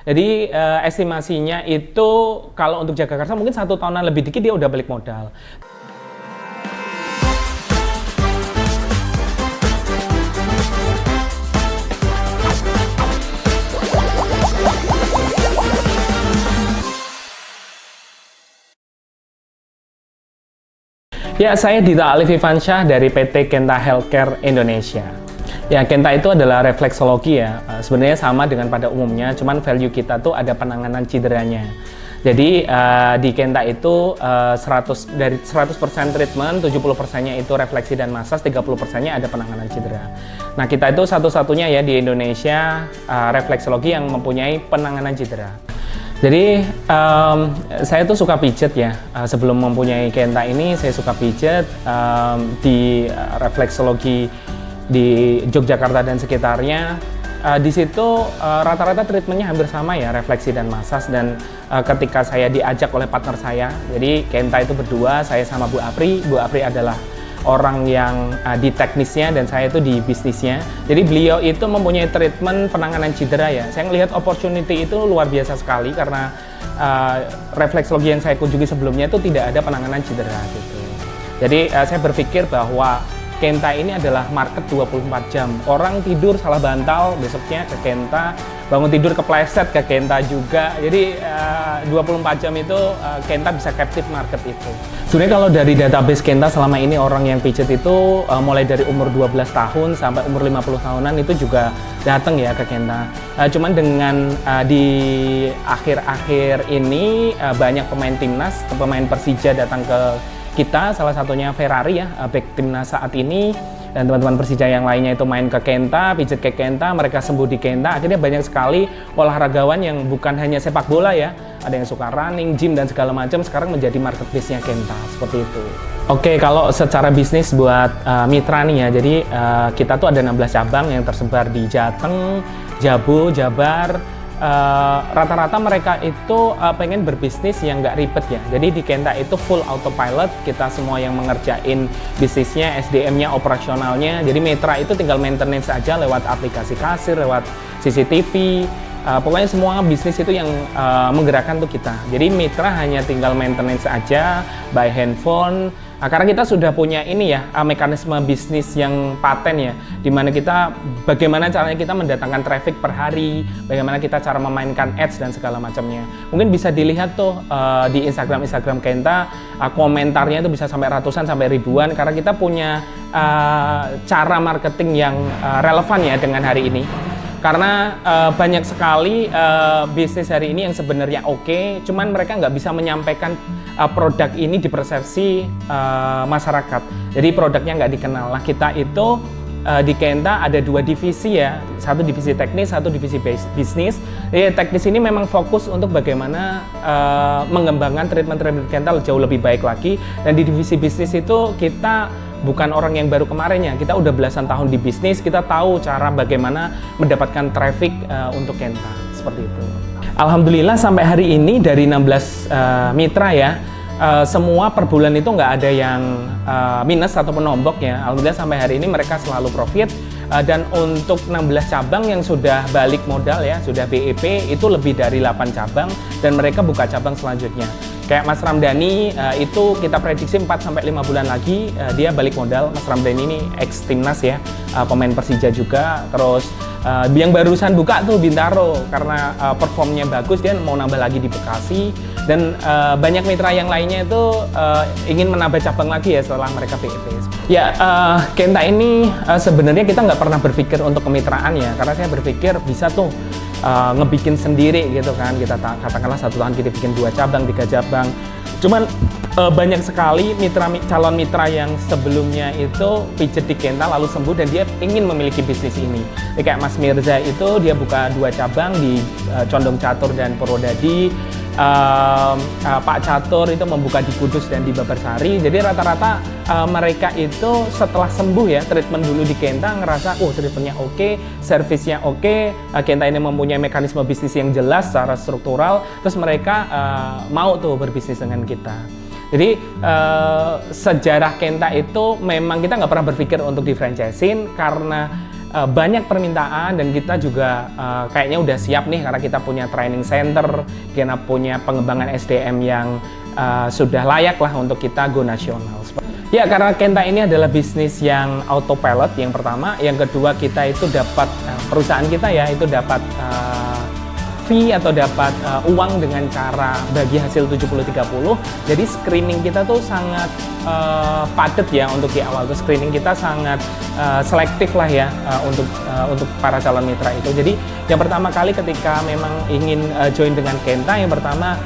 Jadi estimasinya itu kalau untuk Jagakarsa mungkin 1 tahunan lebih dikit dia udah balik modal. Ya, saya Dita Alif Ivansyah dari PT Kenta Healthcare Indonesia. Ya, Kenta itu adalah refleksologi ya. Sebenarnya sama dengan pada umumnya, cuman value kita tuh ada penanganan cederanya. Jadi di Kenta itu 100% treatment, 70%-nya itu refleksi dan masas, 30%-nya ada penanganan cedera. Nah, kita itu satu-satunya ya di Indonesia refleksologi yang mempunyai penanganan cedera. Jadi saya tuh suka pijet ya. Sebelum mempunyai Kenta ini saya suka pijet di refleksologi di Yogyakarta dan sekitarnya. Di situ rata-rata treatmentnya hampir sama ya, refleksi dan masas. Dan ketika saya diajak oleh partner saya, jadi Kenta itu berdua, saya sama Bu Apri. Bu Apri adalah orang yang di teknisnya dan saya itu di bisnisnya. Jadi beliau itu mempunyai treatment penanganan cedera ya. Saya melihat opportunity itu luar biasa sekali karena refleksologi yang saya kunjungi sebelumnya itu tidak ada penanganan cedera gitu. Jadi saya berpikir bahwa Kenta ini adalah market 24 jam. Orang tidur salah bantal, besoknya ke Kenta, bangun tidur kepleset ke Kenta juga. Jadi 24 jam itu Kenta bisa captive market itu. Sebenarnya kalau dari database Kenta selama ini orang yang pijet itu mulai dari umur 12 tahun sampai umur 50 tahunan itu juga datang ya ke Kenta. Cuman dengan di akhir-akhir ini banyak pemain timnas, pemain Persija datang ke kita, salah satunya Ferrari ya, back timnas saat ini, dan teman-teman Persija yang lainnya itu main ke Kenta, pijet ke Kenta, mereka sembuh di Kenta. Akhirnya banyak sekali olahragawan yang bukan hanya sepak bola ya, ada yang suka running, gym dan segala macam sekarang menjadi marketplace-nya Kenta, seperti itu. Oke, kalau secara bisnis buat mitra nih ya, jadi kita tuh ada 16 cabang yang tersebar di Jateng, Jabo, Jabar. Rata-rata mereka itu pengen berbisnis yang nggak ribet ya. Jadi di Kenta itu full autopilot, kita semua yang mengerjain bisnisnya, SDM-nya, operasionalnya. Jadi mitra itu tinggal maintenance aja lewat aplikasi kasir, lewat CCTV. Pokoknya semua bisnis itu yang menggerakkan tuh kita. Jadi mitra hanya tinggal maintenance aja, by handphone. Karena kita sudah punya ini ya, mekanisme bisnis yang paten ya, dimana kita bagaimana caranya kita mendatangkan traffic per hari, bagaimana kita cara memainkan ads dan segala macamnya. Mungkin bisa dilihat tuh di Instagram Kenta, komentarnya itu bisa sampai ratusan sampai ribuan karena kita punya cara marketing yang relevan ya dengan hari ini. Karena banyak sekali bisnis hari ini yang sebenarnya oke, cuman mereka nggak bisa menyampaikan produk ini di persepsi masyarakat. Jadi produknya nggak dikenal. Nah, kita itu di Kenta ada 2 divisi ya, satu divisi teknis, satu divisi bisnis. Jadi teknis ini memang fokus untuk bagaimana mengembangkan treatment Kenta jauh lebih baik lagi. Dan di divisi bisnis itu kita bukan orang yang baru kemarin ya, kita udah belasan tahun di bisnis, kita tahu cara bagaimana mendapatkan traffic untuk Kenta, seperti itu. Alhamdulillah sampai hari ini dari 16 mitra ya, semua per bulan itu nggak ada yang minus ataupun nombok ya. Alhamdulillah sampai hari ini mereka selalu profit. Dan untuk 16 cabang yang sudah balik modal ya, sudah BEP itu lebih dari 8 cabang dan mereka buka cabang selanjutnya. Kayak Mas Ramdhani itu kita prediksi 4-5 bulan lagi dia balik modal. Mas Ramdhani ini ex timnas ya, pemain Persija juga. Terus yang barusan buka tuh Bintaro karena performnya bagus, dia mau nambah lagi di Bekasi. Dan banyak mitra yang lainnya itu ingin menambah cabang lagi ya setelah mereka BEP. Ya, Kenta ini sebenarnya kita nggak pernah berpikir untuk kemitraan ya, karena saya berpikir bisa tuh ngebikin sendiri gitu kan. Kita katakanlah 1 tahun kita bikin 2 cabang, 3 cabang. Cuman banyak sekali calon mitra yang sebelumnya itu pijet di Kenta lalu sembuh dan dia ingin memiliki bisnis ini. Jadi kayak Mas Mirza itu dia buka 2 cabang di Condong Catur dan Purwodadi. Pak Catur itu membuka di Kudus dan di Babarsari. Jadi rata-rata mereka itu setelah sembuh ya, treatment dulu di Kenta ngerasa treatmentnya oke, servisnya oke, Kenta ini mempunyai mekanisme bisnis yang jelas secara struktural, terus mereka mau tuh berbisnis dengan kita. Jadi sejarah Kenta itu memang kita nggak pernah berpikir untuk di franchisein karena banyak permintaan dan kita juga kayaknya udah siap nih karena kita punya training center, kita punya pengembangan SDM yang sudah layak lah untuk kita go nasional. Ya, karena Kenta ini adalah bisnis yang autopilot yang pertama, yang kedua kita itu dapat perusahaan kita ya itu dapat fee atau dapat uang dengan cara bagi hasil 70-30. Jadi screening kita tuh sangat padat ya untuk di awal. Tuh screening kita sangat selektif lah ya untuk para calon mitra itu. Jadi yang pertama kali ketika memang ingin join dengan Kenta, yang pertama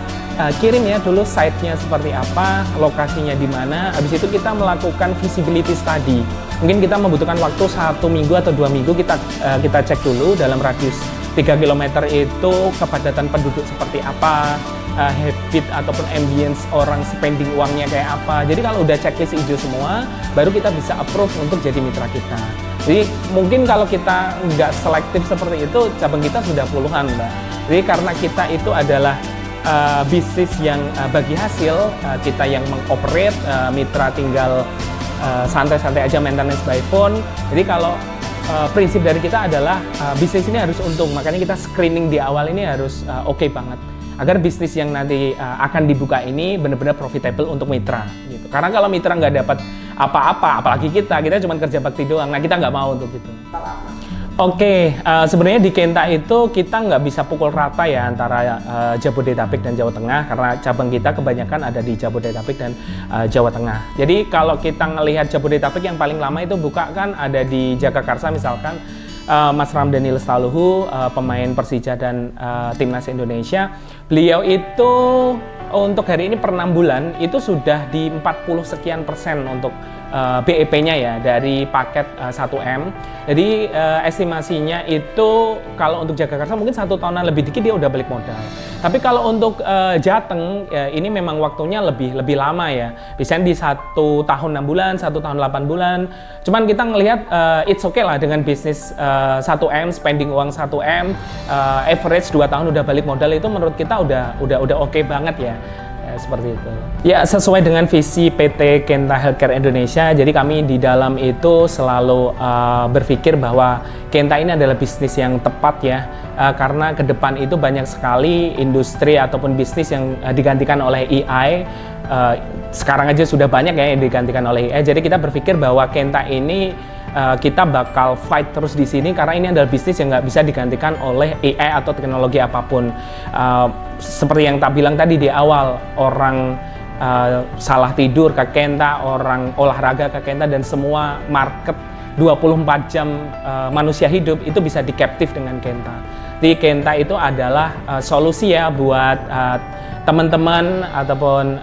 kirim ya dulu site-nya seperti apa, lokasinya di mana. Habis itu kita melakukan visibility study. Mungkin kita membutuhkan waktu 1 minggu atau 2 minggu kita cek dulu dalam radius 3 km itu kepadatan penduduk seperti apa, habit ataupun ambience orang spending uangnya kayak apa. Jadi kalau udah checklist hijau semua, baru kita bisa approve untuk jadi mitra kita. Jadi mungkin kalau kita nggak selektif seperti itu, cabang kita sudah puluhan, Mbak. Jadi karena kita itu adalah bisnis yang bagi hasil, kita yang mengoperate, mitra tinggal santai-santai aja maintenance by phone. Jadi kalau prinsip dari kita adalah bisnis ini harus untung, makanya kita screening di awal ini harus oke banget agar bisnis yang nanti akan dibuka ini benar-benar profitable untuk mitra gitu. Karena kalau mitra nggak dapat apa-apa, apalagi kita cuma kerja bakti doang, nah kita nggak mau untuk gitu. Oke, sebenarnya di Kenta itu kita nggak bisa pukul rata ya antara Jabodetabek dan Jawa Tengah karena cabang kita kebanyakan ada di Jabodetabek dan Jawa Tengah. Jadi kalau kita ngelihat Jabodetabek yang paling lama itu buka kan ada di Jagakarsa misalkan Mas Ramdhani Lestaluhu, pemain Persija dan Timnas Indonesia. Beliau itu untuk hari ini per 6 bulan itu sudah di 40 sekian persen untuk BEP-nya ya dari paket 1M. Jadi estimasinya itu kalau untuk Jagakarsa mungkin 1 tahunan lebih dikit dia udah balik modal. Tapi kalau untuk Jateng ini memang waktunya lebih lama ya. Biasanya di 1 tahun 6 bulan, 1 tahun 8 bulan. Cuman kita ngelihat it's okay lah dengan bisnis 1M, spending uang 1M, average 2 tahun udah balik modal itu menurut kita udah oke banget ya. Seperti itu. Ya, sesuai dengan visi PT Kenta Healthcare Indonesia, jadi kami di dalam itu selalu berpikir bahwa Kenta ini adalah bisnis yang tepat ya, karena ke depan itu banyak sekali industri ataupun bisnis yang digantikan oleh AI. Sekarang aja sudah banyak ya yang digantikan oleh AI. Jadi kita berpikir bahwa Kenta ini kita bakal fight terus di sini karena ini adalah bisnis yang nggak bisa digantikan oleh AI atau teknologi apapun. Seperti yang tak bilang tadi di awal, orang salah tidur ke Kenta, orang olahraga ke Kenta, dan semua market 24 jam manusia hidup itu bisa di-captive dengan Kenta. Jadi Kenta itu adalah solusi ya buat teman-teman ataupun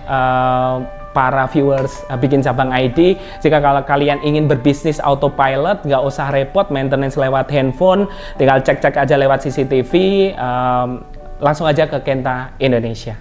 para viewers bikin cabang ID. Jika kalau kalian ingin berbisnis autopilot, nggak usah repot maintenance lewat handphone, tinggal cek-cek aja lewat CCTV, langsung aja ke Kenta Indonesia.